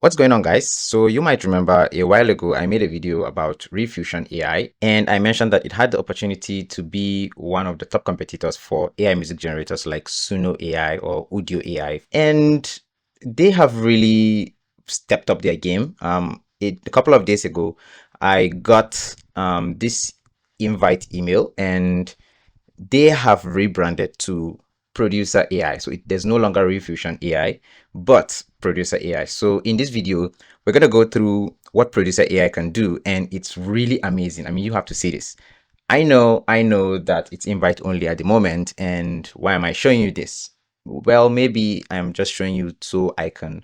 What's going on, guys? So you might remember a while ago, I made a video about Refusion AI, and I mentioned that it had the opportunity to be one of the top competitors for AI music generators like Suno AI or Udio AI. And they have really stepped up their game. A couple of days ago, I got this invite email, and they have rebranded to producer AI. So there's no longer Refusion AI, but producer AI. So in this video, we're going to go through what producer AI can do, and it's really amazing. I mean, you have to see this. I know that it's invite only at the moment, and why am I showing you this? Well, maybe I'm just showing you so I can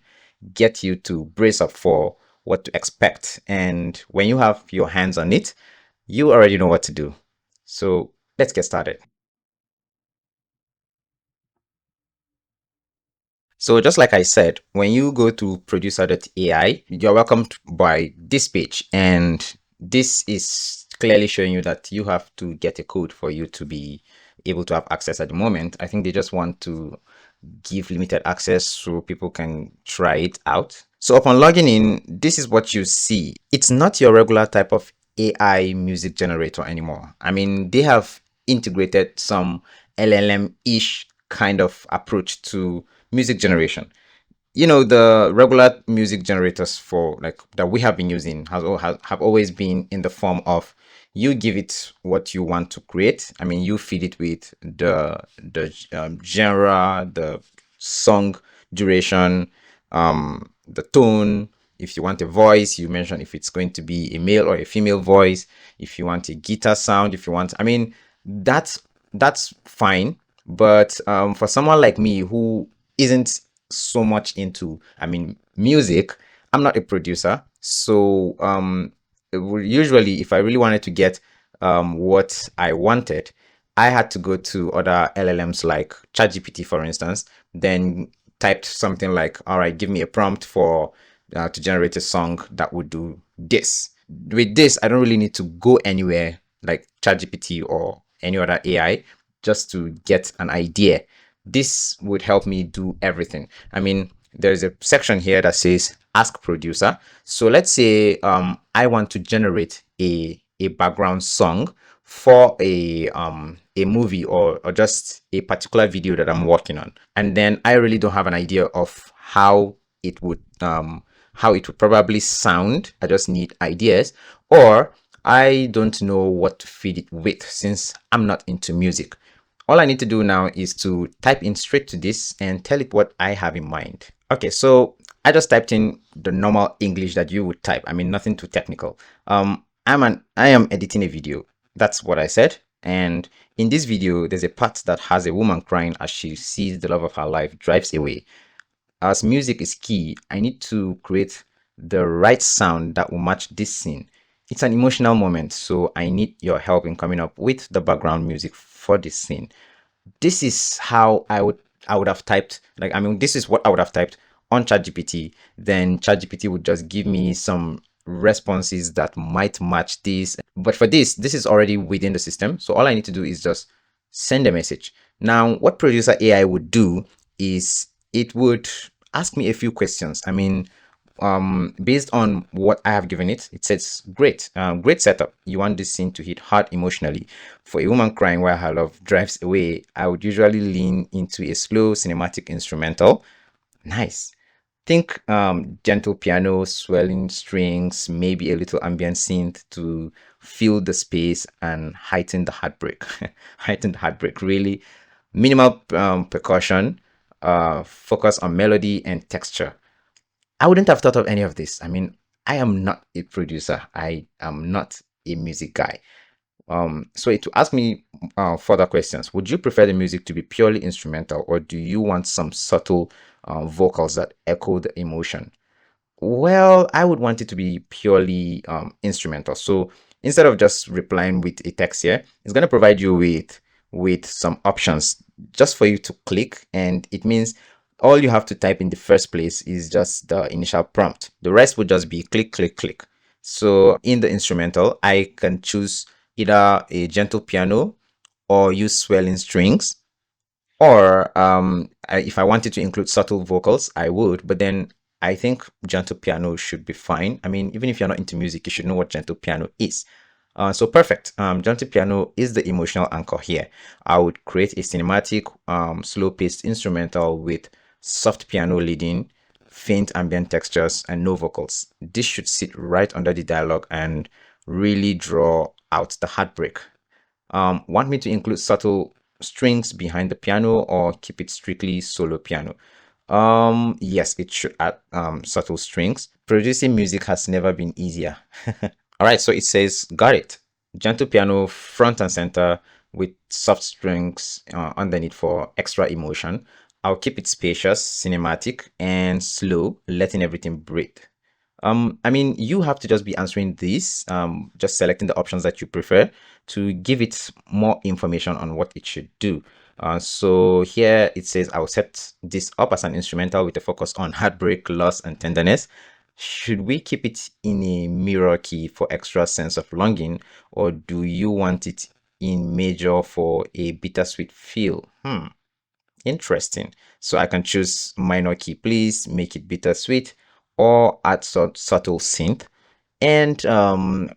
get you to brace up for what to expect. And when you have your hands on it, you already know what to do. So let's get started. So just like I said, when you go to producer.ai, you're welcomed by this page. And this is clearly showing you that you have to get a code for you to be able to have access at the moment. I think they just want to give limited access so people can try it out. So upon logging in, this is what you see. It's not your regular type of AI music generator anymore. I mean, they have integrated some LLM-ish kind of approach to music generation. The regular music generators for like that we have been using have always been in the form of you give it what you want to create. I mean, you feed it with the genre, the song duration, the tone. If you want a voice, you mention if it's going to be a male or a female voice. If you want a guitar sound, if you want, I mean, that's fine. But for someone like me who isn't so much into, I mean, music, I'm not a producer. So usually if I really wanted to get what I wanted, I had to go to other LLMs like ChatGPT, for instance, then typed something like, all right, give me a prompt for to generate a song that would do this. With this, I don't really need to go anywhere like ChatGPT or any other AI just to get an idea. This would help me do everything. I mean, there's a section here that says ask producer. So let's say I want to generate a background song for a movie or just a particular video that I'm working on. And then I really don't have an idea of how it would probably sound. I just need ideas, or I don't know what to feed it with since I'm not into music. All I need to do now is to type in straight to this and tell it what I have in mind. Okay, so I just typed in the normal English that you would type. I mean, nothing too technical. I am editing a video. That's what I said. And in this video, there's a part that has a woman crying as she sees the love of her life drives away. As music is key, I need to create the right sound that will match this scene. It's an emotional moment, so I need your help in coming up with the background music for this scene. This is how I would have typed, like, I mean, this is what I would have typed on ChatGPT. Then ChatGPT would just give me some responses that might match this. But for this is already within the system. So all I need to do is just send a message. Now, what producer AI would do is it would ask me a few questions. I mean, based on what I have given it, it says, great, great setup. You want this scene to hit hard emotionally. For a woman crying while her love drives away, I would usually lean into a slow cinematic instrumental. Nice. Think gentle piano, swelling strings, maybe a little ambient synth to fill the space and heighten the heartbreak. Heighten the heartbreak, really. Minimal percussion, focus on melody and texture. I wouldn't have thought of any of this. I mean, I am not a producer. I am not a music guy. So to ask me further questions, would you prefer the music to be purely instrumental, or do you want some subtle vocals that echo the emotion? Well, I would want it to be purely instrumental. So instead of just replying with a text here, it's going to provide you with some options just for you to click, and it means all you have to type in the first place is just the initial prompt. The rest would just be click, click, click. So in the instrumental, I can choose either a gentle piano or use swelling strings, or if I wanted to include subtle vocals, I would. But then I think gentle piano should be fine. I mean, even if you're not into music, you should know what gentle piano is. So perfect. Gentle piano is the emotional anchor here. I would create a cinematic, slow-paced instrumental with soft piano leading, faint ambient textures, and no vocals. This should sit right under the dialogue and really draw out the heartbreak. Want me to include subtle strings behind the piano or keep it strictly solo piano? Yes, it should add subtle strings. Producing music has never been easier. All right, so it says, got it. Gentle piano front and center with soft strings underneath for extra emotion. I'll keep it spacious, cinematic, and slow, letting everything breathe. I mean, you have to just be answering this, just selecting the options that you prefer to give it more information on what it should do. So here it says I'll set this up as an instrumental with a focus on heartbreak, loss, and tenderness. Should we keep it in a mirror key for extra sense of longing, or do you want it in major for a bittersweet feel? Interesting. So I can choose minor key, please, make it bittersweet, or add subtle synth. And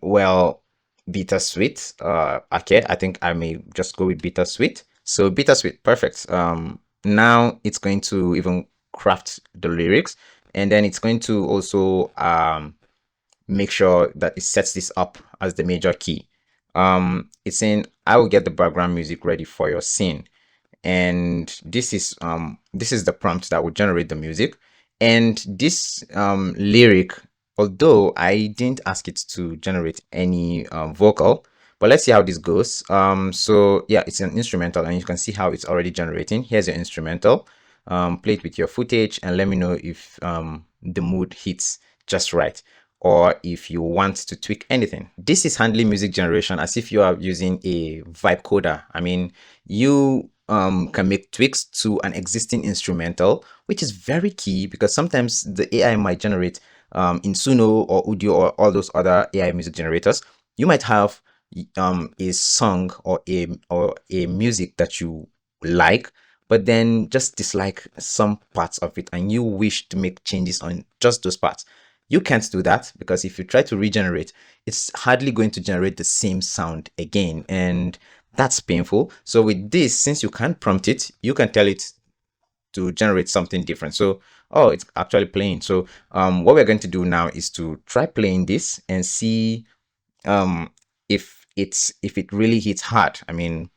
well, bittersweet. Okay, I think I may just go with bittersweet. So bittersweet, perfect. Now it's going to even craft the lyrics, and then it's going to also make sure that it sets this up as the major key. It's saying I will get the background music ready for your scene, and this is the prompt that will generate the music. And this lyric, although I didn't ask it to generate any vocal, but let's see how this goes. So yeah, it's an instrumental, and you can see how it's already generating. Here's your instrumental. Play it with your footage and let me know if the mood hits just right, or if you want to tweak anything. This is handling music generation as if you are using a vibe coder. I mean, you can make tweaks to an existing instrumental, which is very key because sometimes the AI might generate in Suno or Udio or all those other AI music generators. You might have a song or a music that you like, but then just dislike some parts of it and you wish to make changes on just those parts. You can't do that because if you try to regenerate, it's hardly going to generate the same sound again, and that's painful. So with this, since you can't prompt it, you can tell it to generate something different. So, oh, it's actually playing. So what we're going to do now is to try playing this and see um, if it really hits hard. I mean,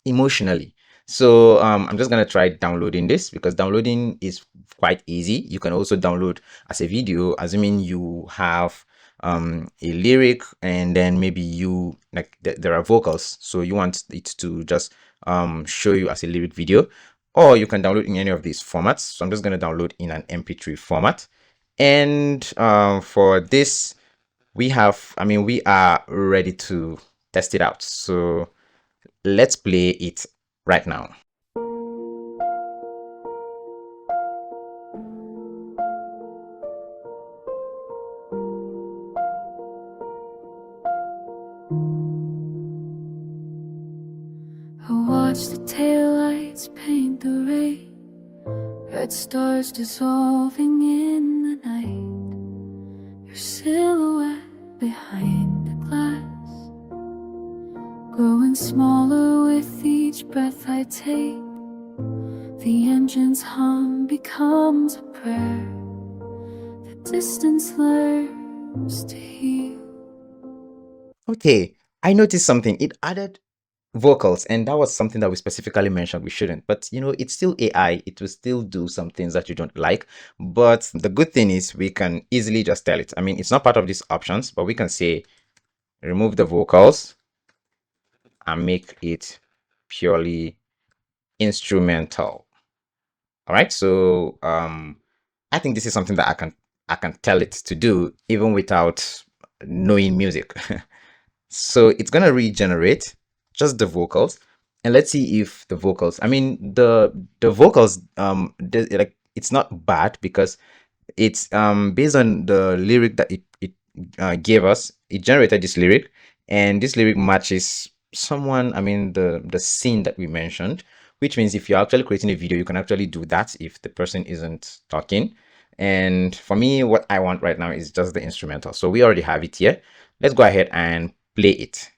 emotionally. So I'm just gonna try downloading this because downloading is quite easy. You can also download as a video, assuming you have a lyric and then maybe you like there are vocals, so you want it to just show you as a lyric video, or you can download in any of these formats. So I'm just gonna download in an MP3 format, and for this we are ready to test it out. So let's play it right now. I watch the taillights paint the rain, red stars dissolving in the night, your silhouette behind the glass, growing smaller with each breath I take. The engine's hum becomes a prayer, the distance learns to heal. Okay, I noticed something. It added vocals, and that was something that we specifically mentioned we shouldn't. But you know, it's still AI. It will still do some things that you don't like. But the good thing is we can easily just tell it. I mean, it's not part of these options, but we can say remove the vocals and make it purely instrumental. All right, so I think this is something that I can tell it to do even without knowing music. So it's gonna regenerate just the vocals, and let's see if the vocals. I mean, the vocals like it's not bad because it's based on the lyric that it gave us. It generated this lyric, and this lyric matches someone. I mean, the scene that we mentioned, which means if you're actually creating a video, you can actually do that if the person isn't talking. And for me, what I want right now is just the instrumental. So we already have it here. Let's go ahead and play it.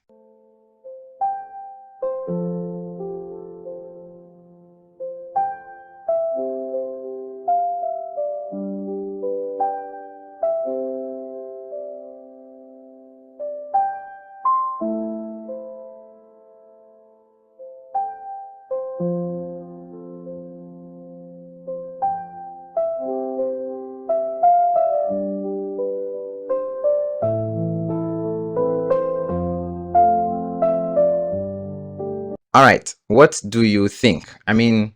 All right, what do you think? I mean,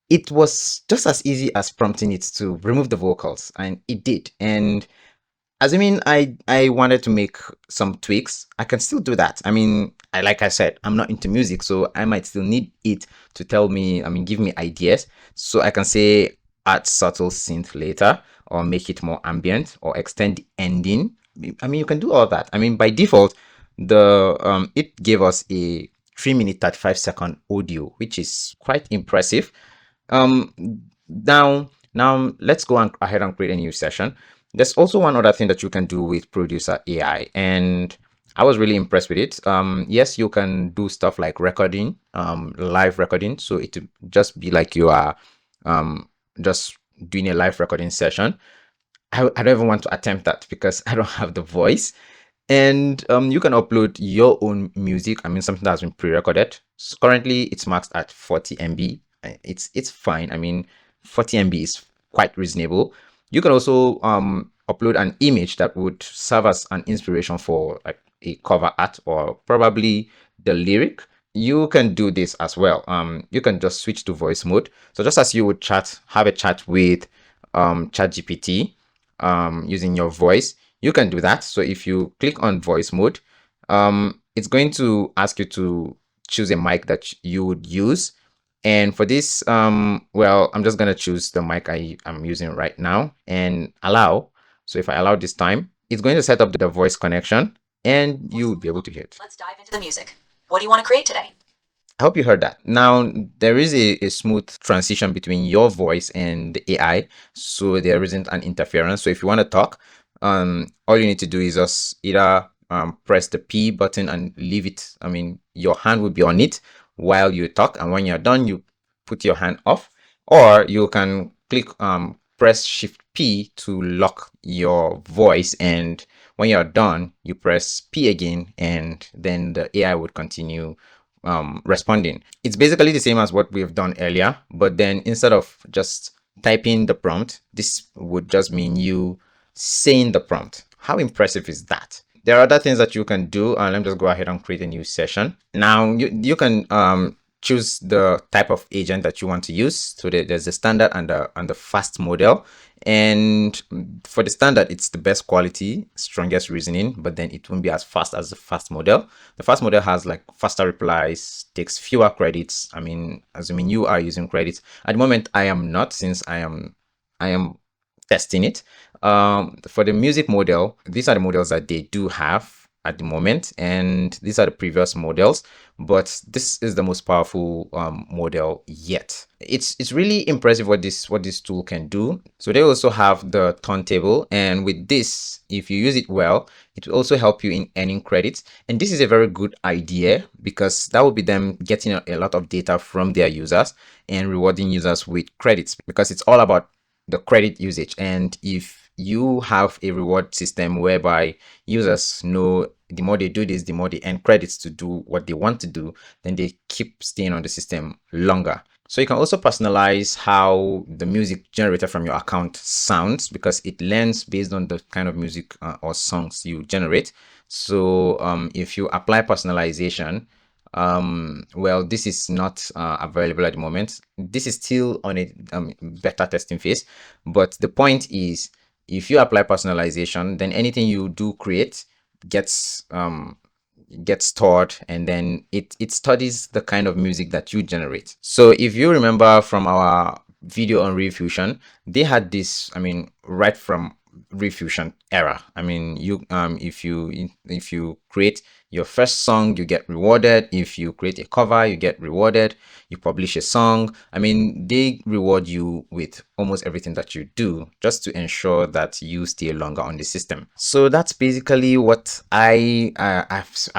it was just as easy as prompting it to remove the vocals, and it did. And assuming I wanted to make some tweaks, I can still do that. I mean, like I said, I'm not into music, so I might still need it to tell me, I mean, give me ideas. So I can say add subtle synth later, or make it more ambient, or extend the ending. I mean, you can do all that. I mean, by default, the it gave us a 3 minute 35-second audio, which is quite impressive. um now let's go ahead and create a new session. There's also one other thing that you can do with producer AI, and I was really impressed with it. Yes, you can do stuff like recording, live recording, so it would just be like you are just doing a live recording session. I don't even want to attempt that because I don't have the voice. And you can upload your own music. I mean, something that has been pre-recorded. So currently, it's maxed at 40 MB. It's fine. I mean, 40 MB is quite reasonable. You can also upload an image that would serve as an inspiration for like a cover art or probably the lyric. You can do this as well. You can just switch to voice mode. So just as you would have a chat with ChatGPT using your voice, you can do that. So if you click on voice mode, it's going to ask you to choose a mic that you would use. And for this, well, I'm just going to choose the mic I'm using right now and allow. So if I allow this time, it's going to set up the voice connection and you will be able to hear it. Let's dive into the music. What do you want to create today? I hope you heard that. Now, there is a smooth transition between your voice and the AI, so there isn't an interference. So if you want to talk, all you need to do is just either press the P button and leave it. I mean, your hand will be on it while you talk, and when you're done, you put your hand off, or you can click press Shift P to lock your voice, and when you're done, you press P again, and then the AI would continue responding. It's basically the same as what we've done earlier, but then instead of just typing the prompt, this would just mean you saying the prompt. How impressive is that? There are other things that you can do. Let me just go ahead and create a new session. Now you can choose the type of agent that you want to use. So there's the standard and the fast model. And for the standard, it's the best quality, strongest reasoning, but then it won't be as fast as the fast model. The fast model has like faster replies, takes fewer credits. I mean, assuming you are using credits. At the moment, I am not, since I am testing it. For the music model, these are the models that they do have at the moment, and these are the previous models, but this is the most powerful model yet. It's really impressive what this tool can do. So they also have the turntable, and with this, if you use it well, it will also help you in earning credits. And this is a very good idea because that will be them getting a lot of data from their users and rewarding users with credits, because it's all about the credit usage. And if you have a reward system whereby users know the more they do this, the more they earn credits to do what they want to do, then they keep staying on the system longer. So you can also personalize how the music generated from your account sounds, because it learns based on the kind of music or songs you generate. So if you apply personalization, well, this is not available at the moment. This is still on a beta testing phase, but the point is, if you apply personalization, then anything you do create gets stored, and then it studies the kind of music that you generate. So if you remember from our video on Real Fusion, they had this, I mean, right from refusion era. I mean, if you create your first song, you get rewarded. If you create a cover, you get rewarded. You publish a song, I mean, they reward you with almost everything that you do just to ensure that you stay longer on the system. So that's basically what I've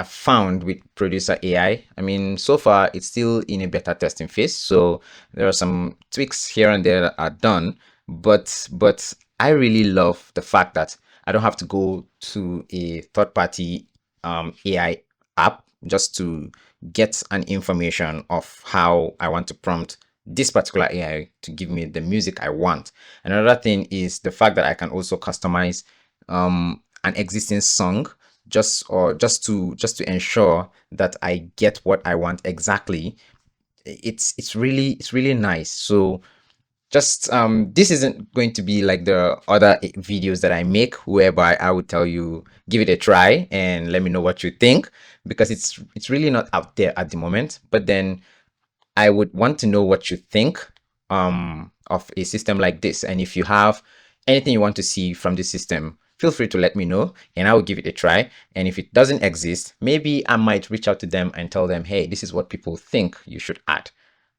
found with producer AI. I mean, so far it's still in a beta testing phase, so there are some tweaks here and there that are done, but I really love the fact that I don't have to go to a third party AI app just to get an information of how I want to prompt this particular AI to give me the music I want. Another thing is the fact that I can also customize an existing song just to ensure that I get what I want exactly. It's really nice. So just this isn't going to be like the other videos that I make whereby I would tell you give it a try and let me know what you think, because it's really not out there at the moment. But then I would want to know what you think of a system like this, and if you have anything you want to see from this system, feel free to let me know and I will give it a try. And if it doesn't exist, maybe I might reach out to them and tell them, hey, this is what people think you should add.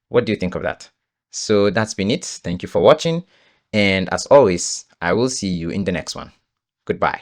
What do you think of that? So that's been it. Thank you for watching. And as always, I will see you in the next one. Goodbye.